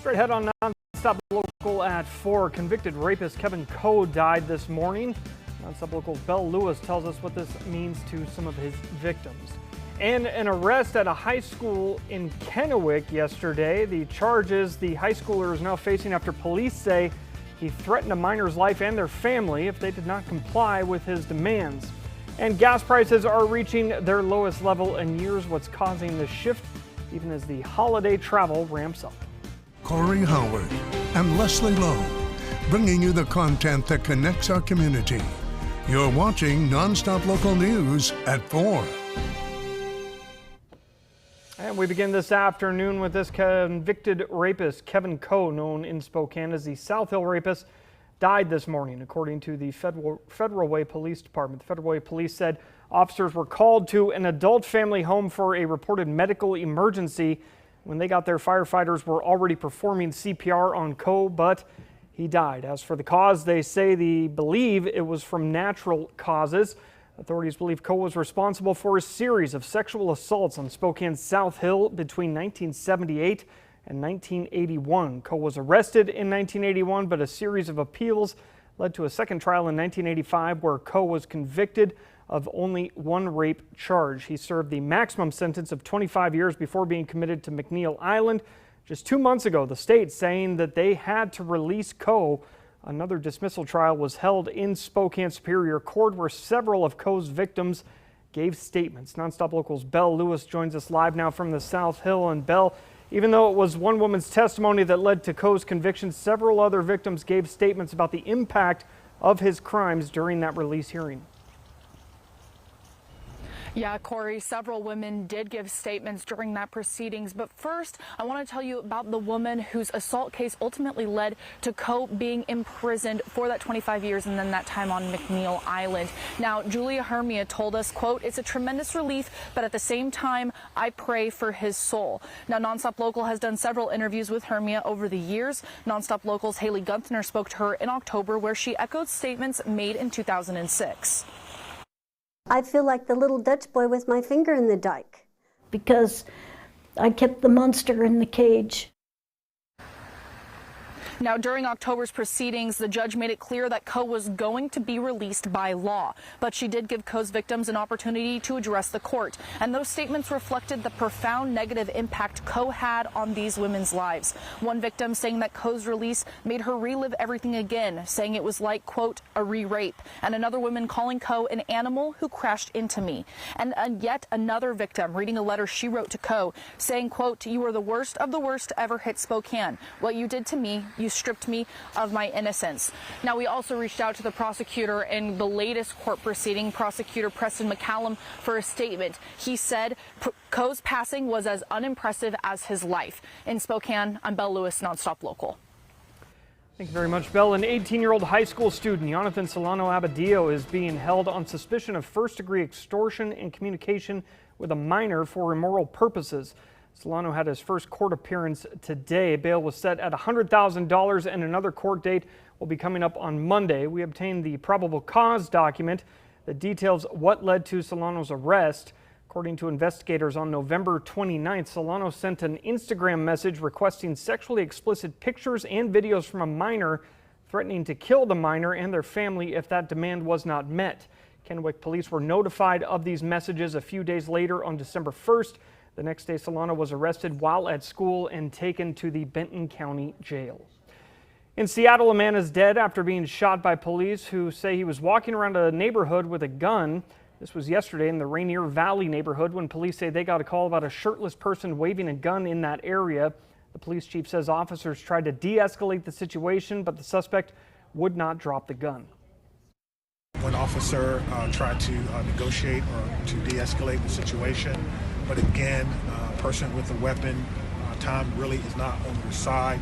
Straight ahead on NonStop Local at 4. Convicted rapist Kevin Coe died this morning. NonStop Local's Belle Lewis tells us what this means to some of his victims. And an arrest at a high school in Kennewick yesterday. The charges the high schooler is now facing after police say he threatened a minor's life and their family if they did not comply with his demands. And gas prices are reaching their lowest level in years. What's causing this shift, even as the holiday travel ramps up. Corey Howard and Leslie Lowe, bringing you the content that connects our community. You're watching NonStop Local News at 4. And we begin this afternoon with this convicted rapist, Kevin Coe, known in Spokane as the South Hill Rapist, died this morning, according to the Federal Way Police Department. The Federal Way Police said officers were called to an adult family home for a reported medical emergency. When they got there, firefighters were already performing CPR on Coe, but he died. As for the cause, they say they believe it was from natural causes. Authorities believe Coe was responsible for a series of sexual assaults on Spokane's South Hill between 1978 and 1981. Coe was arrested in 1981, but a series of appeals led to a second trial in 1985 where Coe was convicted of only one rape charge. He served the maximum sentence of 25 years before being committed to McNeil Island. Just 2 months ago, the state saying that they had to release Coe. Another dismissal trial was held in Spokane Superior Court where several of Coe's victims gave statements. NonStop Local's Belle Lewis joins us live now from the South Hill. And Belle, even though it was one woman's testimony that led to Coe's conviction, several other victims gave statements about the impact of his crimes during that release hearing. Yeah, Corey, several women did give statements during that proceedings. But first, I want to tell you about the woman whose assault case ultimately led to Coe being imprisoned for that 25 years and then that time on McNeil Island. Now, Julia Hermia told us, quote, "It's a tremendous relief, but at the same time, I pray for his soul." Now, NonStop Local has done several interviews with Hermia over the years. NonStop Local's Haley Gunther spoke to her in October, where she echoed statements made in 2006. I feel like the little Dutch boy with my finger in the dike. Because I kept the monster in the cage. Now, during October's proceedings, the judge made it clear that Coe was going to be released by law. But she did give Coe's victims an opportunity to address the court. And those statements reflected the profound negative impact Coe had on these women's lives. One victim saying that Coe's release made her relive everything again, saying it was like, quote, a re-rape. And another woman calling Coe an animal who crashed into me. And yet another victim reading a letter she wrote to Coe saying, quote, "You are the worst of the worst to ever hit Spokane. What you did to me, you stripped me of my innocence." Now, we also reached out to the prosecutor in the latest court proceeding, Prosecutor Preston McCallum, for a statement. He said Coe's passing was as unimpressive as his life. In Spokane, I'm Belle Lewis, NonStop Local. Thank you very much, Belle. An 18-year-old high school student, Jonathan Solano Abadillo, is being held on suspicion of first-degree extortion and communication with a minor for immoral purposes. Solano had his first court appearance today. Bail was set at $100,000 and another court date will be coming up on Monday. We obtained the probable cause document that details what led to Solano's arrest. According to investigators, on November 29th, Solano sent an Instagram message requesting sexually explicit pictures and videos from a minor, threatening to kill the minor and their family if that demand was not met. Kennewick police were notified of these messages a few days later on December 1st. The next day, Solano was arrested while at school and taken to the Benton County Jail. In Seattle, a man is dead after being shot by police who say he was walking around a neighborhood with a gun. This was yesterday in the Rainier Valley neighborhood when police say they got a call about a shirtless person waving a gun in that area. The police chief says officers tried to de-escalate the situation, but the suspect would not drop the gun. One officer tried to negotiate or to de-escalate the situation, but again, a person with a weapon, time really is not on your side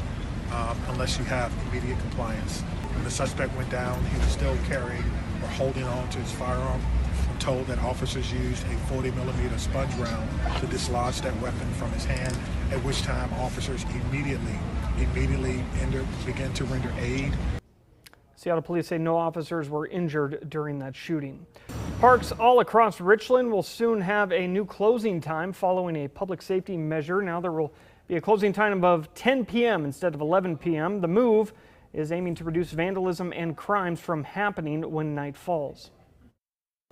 unless you have immediate compliance. When the suspect went down, he was still carrying or holding on to his firearm. I'm told that officers used a 40mm sponge round to dislodge that weapon from his hand, at which time officers immediately began to render aid. Seattle police say no officers were injured during that shooting. Parks all across Richland will soon have a new closing time following a public safety measure. Now there will Be a closing time of 10 p.m. instead of 11 p.m. The move is aiming to reduce vandalism and crimes from happening when night falls.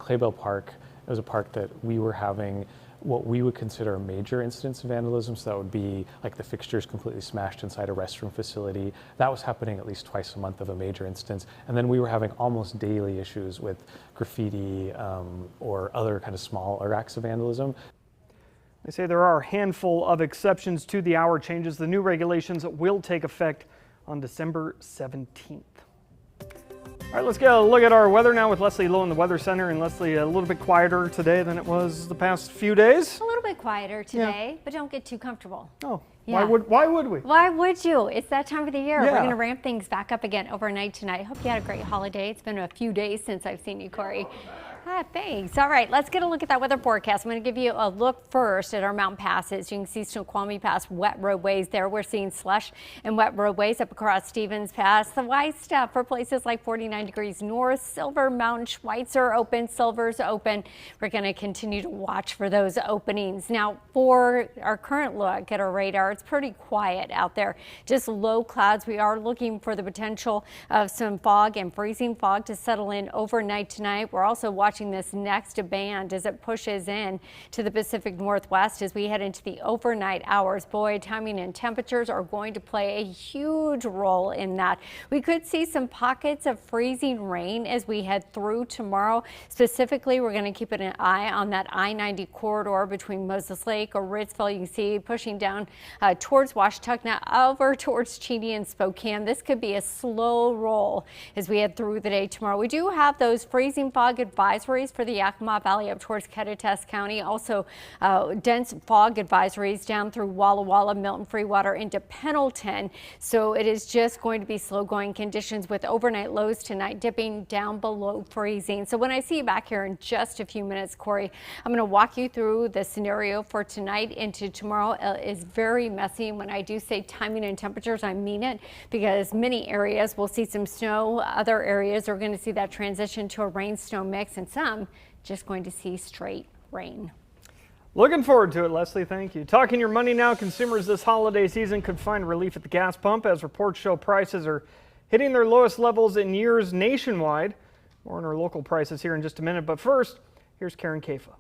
Claybell Park was a park that we were having what we would consider a major incidence of vandalism. So that would be like the fixtures completely smashed inside a restroom facility. That was happening at least twice a month of a major instance. And then we were having almost daily issues with graffiti or other kind of smaller acts of vandalism. They say there are a handful of exceptions to the hour changes. The new regulations will take effect on December 17th. All right, let's get a look at our weather now with Leslie Lowe in the Weather Center. And Leslie, a little bit quieter today than it was the past few days. A little bit quieter today, but don't get too comfortable. Oh, yeah. Why would we? Why would you? It's that time of the year. Yeah. We're going to ramp things back up again overnight tonight. I hope you had a great holiday. It's been a few days since I've seen you, Corey. Thanks. All right, let's get a look at that weather forecast. I'm going to give you a look first at our mountain passes. You can see Snoqualmie Pass, wet roadways there. We're seeing slush and wet roadways up across Stevens Pass. The white stuff for places like 49 degrees north, Silver Mountain, Schweitzer open, Silver's open. We're going to continue to watch for those openings. Now, for our current look at our radar, it's pretty quiet out there. Just low clouds. We are looking for the potential of some fog and freezing fog to settle in overnight tonight. We're also watching this next band as it pushes in to the Pacific Northwest as we head into the overnight hours. Boy, timing and temperatures are going to play a huge role in that. We could see some pockets of freezing rain as we head through tomorrow. Specifically, we're going to keep an eye on that I-90 corridor between Moses Lake or Ritzville. You can see pushing down towards Washtuckna over towards Cheney and Spokane. This could be a slow roll as we head through the day tomorrow. We do have those freezing fog advisories for the Yakima Valley up towards Ketchikan County. Also dense fog advisories down through Walla Walla, Milton, Freewater into Pendleton. So it is just going to be slow going conditions with overnight lows tonight dipping down below freezing. So when I see you back here in just a few minutes, Corey, I'm going to walk you through the scenario for tonight into tomorrow. Is very messy. And when I do say timing and temperatures, I mean it, because many areas will see some snow. Other areas are going to see that transition to a rain snow mix, and some just going to see straight rain. Looking forward to it, Leslie. Thank you. Talking your money now, consumers this holiday season could find relief at the gas pump as reports show prices are hitting their lowest levels in years nationwide. More on our local prices here in just a minute, but first, here's Karen Kafa.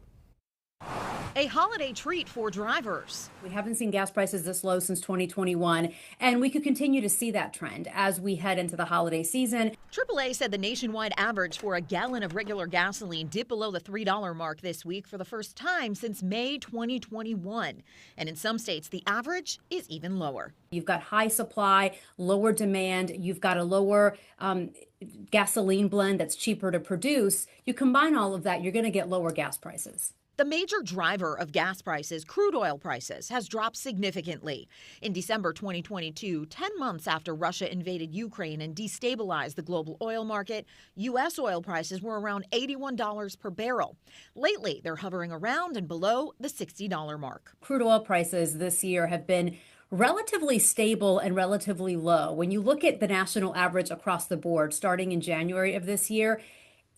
A holiday treat for drivers. We haven't seen gas prices this low since 2021, and we could continue to see that trend as we head into the holiday season. AAA said the nationwide average for a gallon of regular gasoline dipped below the $3 mark this week for the first time since May 2021. And in some states, the average is even lower. You've got high supply, lower demand. You've got a lower gasoline blend that's cheaper to produce. You combine all of that, you're going to get lower gas prices. The major driver of gas prices, crude oil prices, has dropped significantly. In December 2022, 10 months after Russia invaded Ukraine and destabilized the global oil market, U.S. oil prices were around $81 per barrel. Lately, they're hovering around and below the $60 mark. Crude oil prices this year have been relatively stable and relatively low. When you look at the national average across the board, starting in January of this year,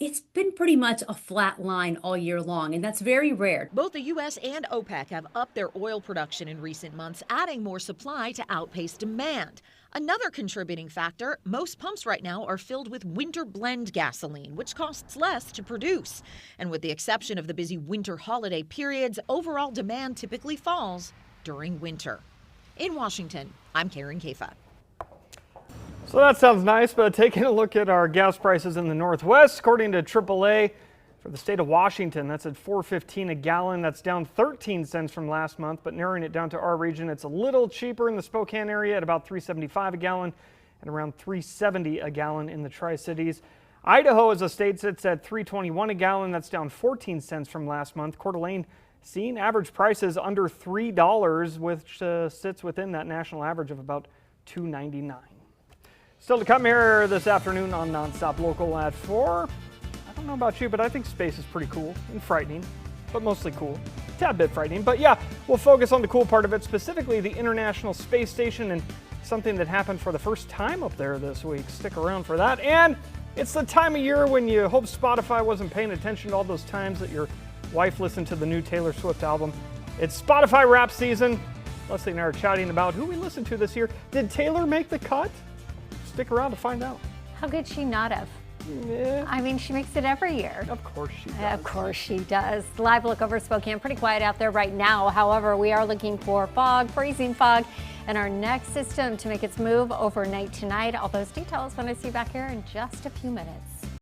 it's been pretty much a flat line all year long, and that's very rare. Both the U.S. and OPEC have upped their oil production in recent months, adding more supply to outpace demand. Another contributing factor, most pumps right now are filled with winter blend gasoline, which costs less to produce. And with the exception of the busy winter holiday periods, overall demand typically falls during winter. In Washington, I'm Karen Kafa. So that sounds nice, but taking a look at our gas prices in the Northwest, according to AAA, for the state of Washington, that's at $4.15 a gallon. That's down 13 cents from last month, but narrowing it down to our region, it's a little cheaper in the Spokane area at about $3.75 a gallon and around $3.70 a gallon in the Tri-Cities. Idaho as a state sits at $3.21 a gallon. That's down 14 cents from last month. Coeur d'Alene seeing average prices under $3, which sits within that national average of about $2.99. Still to come here this afternoon on NonStop Local at 4. I don't know about you, but I think space is pretty cool and frightening, but mostly cool. A tad bit frightening, but yeah, we'll focus on the cool part of it, specifically the International Space Station and something that happened for the first time up there this week. Stick around for that. And it's the time of year when you hope Spotify wasn't paying attention to all those times that your wife listened to the new Taylor Swift album. It's Spotify rap season. Leslie and I are chatting about who we listened to this year. Did Taylor make the cut? Stick around to find out. How could she not have? Yeah. I mean, she makes it every year. Of course she does. Of course she does. Live look over Spokane. Pretty quiet out there right now. However, we are looking for fog, freezing fog, and our next system to make its move overnight tonight. All those details when I see you back here in just a few minutes.